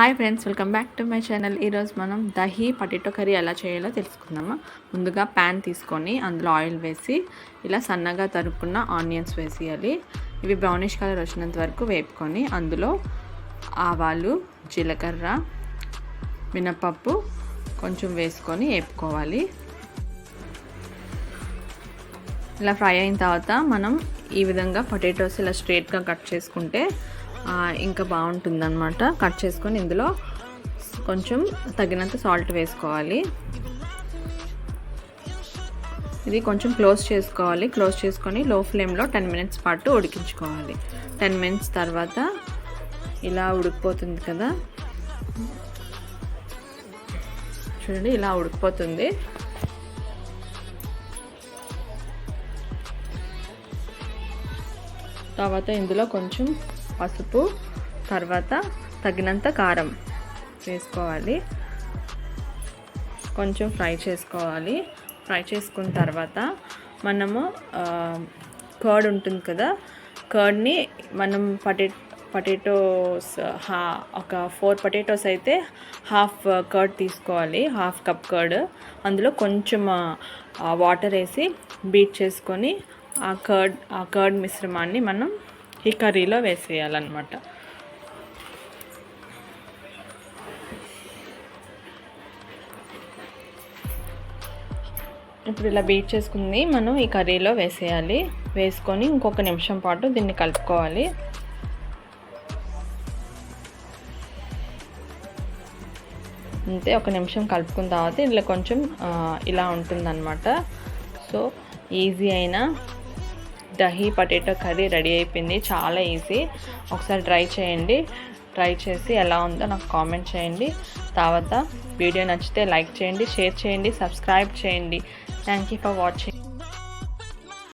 Hi friends, welcome back to my channel. ఈరోజు మనం dahi potato curry ఎలా చేయాలో తెలుసుకుందాము. ముందుగా ప్యాన్ తీసుకొని అందులో ఆయిల్ వేసి ఇలా సన్నగా తరుక్కున్న ఆనియన్స్ వేసేయాలి. ఇవి బ్రౌనిష్ కలర్ వచ్చినంత వరకు వేపుకొని అందులో ఆవాలు, జీలకర్ర, మినపప్పు కొంచెం వేసుకొని వేపుకోవాలి. ఇలా ఫ్రై అయిన తర్వాత మనం ఈ విధంగా పొటాటోస్ ఇలా స్ట్రైట్గా కట్ చేసుకుంటే ఇంకా బాగుంటుందన్నమాట. కట్ చేసుకొని ఇందులో కొంచెం తగినంత సాల్ట్ వేసుకోవాలి. ఇది కొంచెం క్లోజ్ చేసుకోవాలి. క్లోజ్ చేసుకొని లో ఫ్లేమ్లో 10 minutes పాటు ఉడికించుకోవాలి. 10 minutes తర్వాత ఇలా ఉడికిపోతుంది కదా, చూడండి ఇలా ఉడికిపోతుంది. తర్వాత ఇందులో కొంచెం పసుపు, తర్వాత తగినంత కారం వేసుకోవాలి. కొంచెం ఫ్రై చేసుకోవాలి. ఫ్రై చేసుకున్న తర్వాత మనము కర్డ్ ఉంటుంది కదా, కర్డ్ని మనం పొటాటోస్ ఒక 4 పొటాటోస్ అయితే హాఫ్ కర్డ్ తీసుకోవాలి, హాఫ్ కప్ కర్డ్. అందులో కొంచెం వాటర్ వేసి బీట్ చేసుకొని ఆ కర్డ్ మిశ్రమాన్ని మనం ఈ కర్రీలో వేసేయాలన్నమాట. ఇప్పుడు ఇలా బీట్ చేసుకుంది మనం ఈ కర్రీలో వేసేయాలి. వేసుకొని ఇంకొక నిమిషం పాటు దీన్ని కలుపుకోవాలి. అంతే, ఒక నిమిషం కలుపుకున్న తర్వాత ఇందులో కొంచెం ఇలా ఉంటుందన్నమాట. సో ఈజీ అయిన దహీ పొటాటో కర్రీ రెడీ అయిపోయింది. చాలా ఈజీ. ఒకసారి ట్రై చేయండి. ట్రై చేసి ఎలా ఉందో నాకు కామెంట్ చేయండి. తర్వాత వీడియో నచ్చితే లైక్ చేయండి, షేర్ చేయండి, సబ్స్క్రైబ్ చేయండి. Thank you for watching.